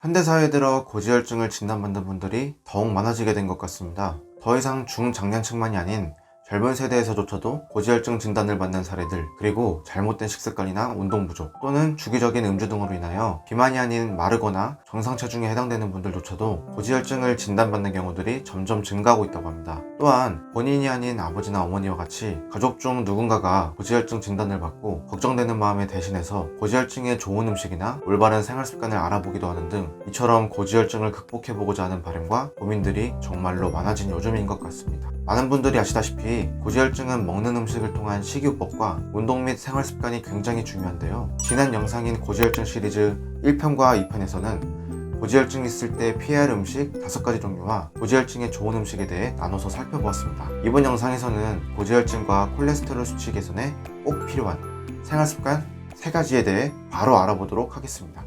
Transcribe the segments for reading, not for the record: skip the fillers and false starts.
현대사회에 들어 고지혈증을 진단받는 분들이 더욱 많아지게 된 것 같습니다. 더 이상 중장년층만이 아닌 젊은 세대에서조차도 고지혈증 진단을 받는 사례들, 그리고 잘못된 식습관이나 운동 부족 또는 주기적인 음주 등으로 인하여 비만이 아닌 마르거나 정상 체중에 해당되는 분들조차도 고지혈증을 진단받는 경우들이 점점 증가하고 있다고 합니다. 또한 본인이 아닌 아버지나 어머니와 같이 가족 중 누군가가 고지혈증 진단을 받고 걱정되는 마음에 대신해서 고지혈증에 좋은 음식이나 올바른 생활 습관을 알아보기도 하는 등 이처럼 고지혈증을 극복해보고자 하는 바람과 고민들이 정말로 많아진 요즘인 것 같습니다. 많은 분들이 아시다시피 고지혈증은 먹는 음식을 통한 식이요법과 운동 및 생활 습관이 굉장히 중요한데요. 지난 영상인 고지혈증 시리즈 1편과 2편에서는 고지혈증이 있을 때 피해야 할 음식 5가지 종류와 고지혈증에 좋은 음식에 대해 나눠서 살펴보았습니다. 이번 영상에서는 고지혈증과 콜레스테롤 수치 개선에 꼭 필요한 생활 습관 3가지에 대해 바로 알아보도록 하겠습니다.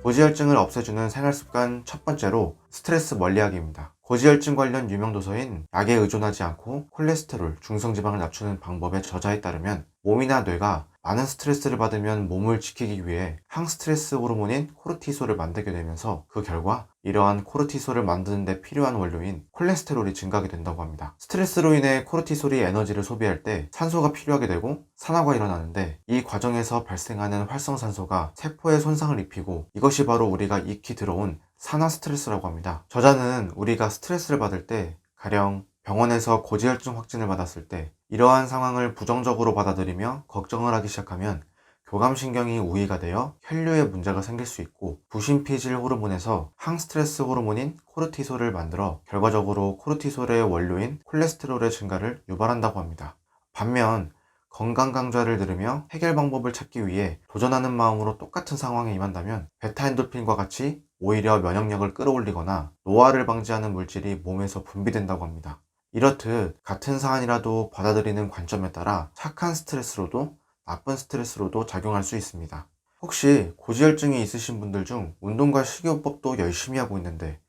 고지혈증을 없애주는 생활 습관 첫 번째로 스트레스 멀리하기입니다. 고지혈증 관련 유명 도서인 약에 의존하지 않고 콜레스테롤, 중성지방을 낮추는 방법의 저자에 따르면 몸이나 뇌가 많은 스트레스를 받으면 몸을 지키기 위해 항스트레스 호르몬인 코르티솔을 만들게 되면서 그 결과 이러한 코르티솔을 만드는 데 필요한 원료인 콜레스테롤이 증가하게 된다고 합니다. 스트레스로 인해 코르티솔이 에너지를 소비할 때 산소가 필요하게 되고 산화가 일어나는데 이 과정에서 발생하는 활성산소가 세포에 손상을 입히고 이것이 바로 우리가 익히 들어온 산화 스트레스라고 합니다. 저자는 우리가 스트레스를 받을 때 가령 병원에서 고지혈증 확진을 받았을 때 이러한 상황을 부정적으로 받아들이며 걱정을 하기 시작하면 교감신경이 우위가 되어 혈류에 문제가 생길 수 있고 부신피질 호르몬에서 항스트레스 호르몬인 코르티솔을 만들어 결과적으로 코르티솔의 원료인 콜레스테롤의 증가를 유발한다고 합니다. 반면 건강 강좌를 들으며 해결 방법을 찾기 위해 도전하는 마음으로 똑같은 상황에 임한다면 베타엔돌핀과 같이 오히려 면역력을 끌어올리거나 노화를 방지하는 물질이 몸에서 분비된다고 합니다. 이렇듯 같은 사안이라도 받아들이는 관점에 따라 착한 스트레스로도 나쁜 스트레스로도 작용할 수 있습니다. 혹시 고지혈증이 있으신 분들 중 운동과 식이요법도 열심히 하고 있는데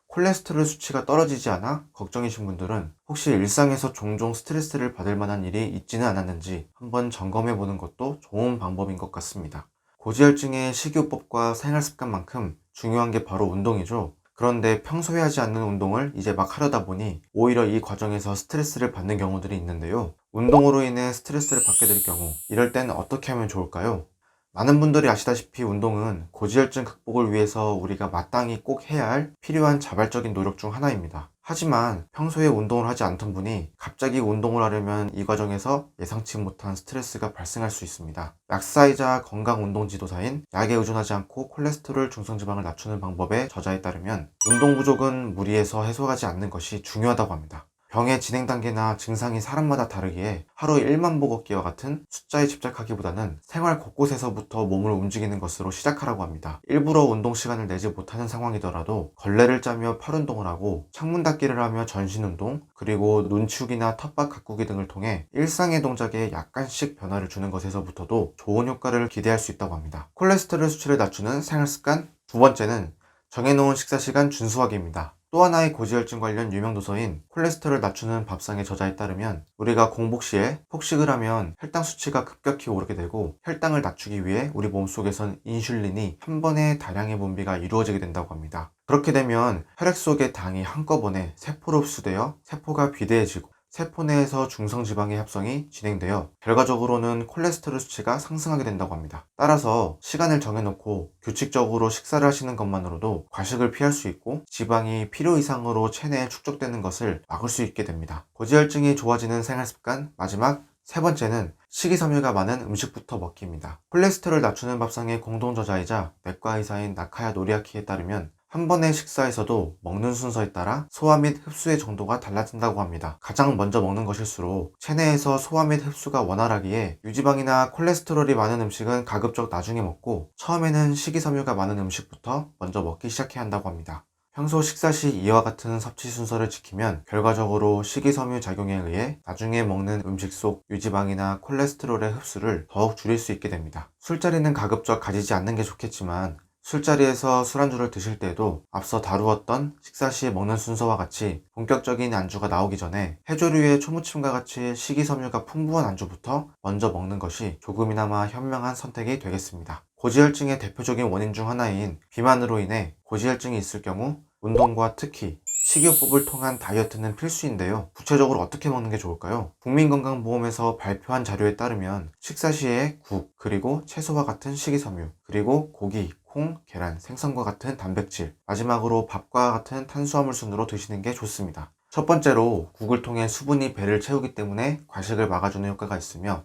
콜레스테롤 수치가 떨어지지 않아 걱정이신 분들은 혹시 일상에서 종종 스트레스를 받을 만한 일이 있지는 않았는지 한번 점검해 보는 것도 좋은 방법인 것 같습니다. 고지혈증의 식이요법과 생활습관만큼 중요한 게 바로 운동이죠. 그런데 평소에 하지 않는 운동을 이제 막 하려다 보니 오히려 이 과정에서 스트레스를 받는 경우들이 있는데요. 운동으로 인해 스트레스를 받게 될 경우 이럴 땐 어떻게 하면 좋을까요? 많은 분들이 아시다시피 운동은 고지혈증 극복을 위해서 우리가 마땅히 꼭 해야 할 필요한 자발적인 노력 중 하나입니다. 하지만 평소에 운동을 하지 않던 분이 갑자기 운동을 하려면 이 과정에서 예상치 못한 스트레스가 발생할 수 있습니다. 약사이자 건강운동 지도사인 약에 의존하지 않고 콜레스테롤 중성지방을 낮추는 방법의 저자에 따르면 운동 부족은 무리해서 해소하지 않는 것이 중요하다고 합니다. 병의 진행 단계나 증상이 사람마다 다르기에 하루 1만 보 걷기와 같은 숫자에 집착하기보다는 생활 곳곳에서부터 몸을 움직이는 것으로 시작하라고 합니다. 일부러 운동 시간을 내지 못하는 상황이더라도 걸레를 짜며 팔 운동을 하고 창문 닫기를 하며 전신 운동, 그리고 눈치우기나 텃밭 가꾸기 등을 통해 일상의 동작에 약간씩 변화를 주는 것에서부터도 좋은 효과를 기대할 수 있다고 합니다. 콜레스테롤 수치를 낮추는 생활 습관 두 번째는 정해놓은 식사 시간 준수하기입니다. 또 하나의 고지혈증 관련 유명 도서인 콜레스테롤 낮추는 밥상의 저자에 따르면 우리가 공복 시에 폭식을 하면 혈당 수치가 급격히 오르게 되고 혈당을 낮추기 위해 우리 몸속에선 인슐린이 한 번에 다량의 분비가 이루어지게 된다고 합니다. 그렇게 되면 혈액 속의 당이 한꺼번에 세포로 흡수되어 세포가 비대해지고 세포 내에서 중성지방의 합성이 진행되어 결과적으로는 콜레스테롤 수치가 상승하게 된다고 합니다. 따라서 시간을 정해놓고 규칙적으로 식사를 하시는 것만으로도 과식을 피할 수 있고 지방이 필요 이상으로 체내에 축적되는 것을 막을 수 있게 됩니다. 고지혈증이 좋아지는 생활습관 마지막 세 번째는 식이섬유가 많은 음식부터 먹기입니다. 콜레스테롤 낮추는 밥상의 공동저자이자 내과 의사인 나카야 노리아키에 따르면 한 번의 식사에서도 먹는 순서에 따라 소화 및 흡수의 정도가 달라진다고 합니다. 가장 먼저 먹는 것일수록 체내에서 소화 및 흡수가 원활하기에 유지방이나 콜레스테롤이 많은 음식은 가급적 나중에 먹고 처음에는 식이섬유가 많은 음식부터 먼저 먹기 시작해야 한다고 합니다. 평소 식사 시 이와 같은 섭취 순서를 지키면 결과적으로 식이섬유 작용에 의해 나중에 먹는 음식 속 유지방이나 콜레스테롤의 흡수를 더욱 줄일 수 있게 됩니다. 술자리는 가급적 가지지 않는 게 좋겠지만 술자리에서 술안주를 드실 때에도 앞서 다루었던 식사 시 먹는 순서와 같이 본격적인 안주가 나오기 전에 해조류의 초무침과 같이 식이섬유가 풍부한 안주부터 먼저 먹는 것이 조금이나마 현명한 선택이 되겠습니다. 고지혈증의 대표적인 원인 중 하나인 비만으로 인해 고지혈증이 있을 경우 운동과 특히 식이요법을 통한 다이어트는 필수인데요. 구체적으로 어떻게 먹는 게 좋을까요? 국민건강보험에서 발표한 자료에 따르면 식사 시에 국, 그리고 채소와 같은 식이섬유, 그리고 고기, 콩, 계란, 생선과 같은 단백질, 마지막으로 밥과 같은 탄수화물 순으로 드시는 게 좋습니다. 첫 번째로 국을 통해 수분이 배를 채우기 때문에 과식을 막아주는 효과가 있으며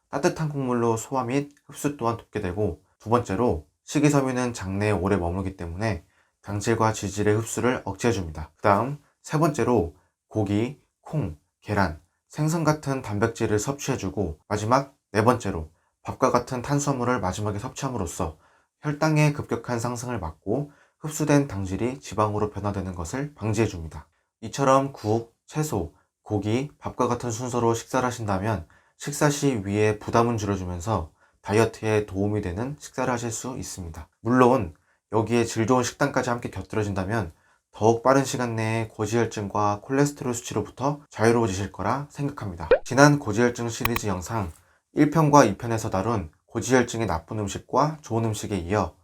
따뜻한 국물로 소화 및 흡수 또한 돕게 되고, 두 번째로 식이섬유는 장내에 오래 머물기 때문에 당질과 지질의 흡수를 억제해줍니다. 그 다음 세 번째로 고기, 콩, 계란, 생선 같은 단백질을 섭취해주고, 마지막 네 번째로 밥과 같은 탄수화물을 마지막에 섭취함으로써 혈당의 급격한 상승을 막고 흡수된 당질이 지방으로 변화되는 것을 방지해줍니다. 이처럼 국, 채소, 고기, 밥과 같은 순서로 식사를 하신다면 식사 시 위에 부담은 줄여주면서 다이어트에 도움이 되는 식사를 하실 수 있습니다. 물론 여기에 질 좋은 식단까지 함께 곁들여진다면 더욱 빠른 시간 내에 고지혈증과 콜레스테롤 수치로부터 자유로워지실 거라 생각합니다. 지난 고지혈증 시리즈 영상 1편과 2편에서 다룬 고지혈증의 나쁜 음식과 좋은 음식에 이어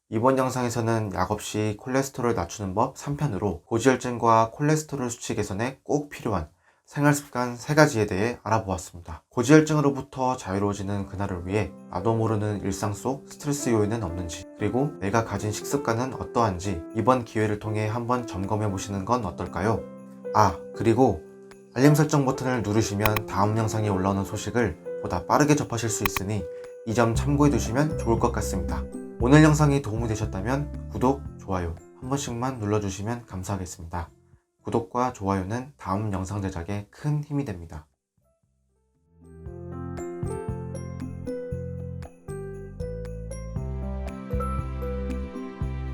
이번 영상에서는 약 없이 콜레스테롤 낮추는 법 3편으로 고지혈증과 콜레스테롤 수치 개선에 꼭 필요한 생활습관 3가지에 대해 알아보았습니다. 고지혈증으로부터 자유로워지는 그날을 위해 나도 모르는 일상 속 스트레스 요인은 없는지, 그리고 내가 가진 식습관은 어떠한지 이번 기회를 통해 한번 점검해 보시는 건 어떨까요? 그리고 알림 설정 버튼을 누르시면 다음 영상에 올라오는 소식을 보다 빠르게 접하실 수 있으니 이 점 참고해 두시면 좋을 것 같습니다. 오늘 영상이 도움이 되셨다면 구독, 좋아요 한 번씩만 눌러주시면 감사하겠습니다. 구독과 좋아요는 다음 영상 제작에 큰 힘이 됩니다.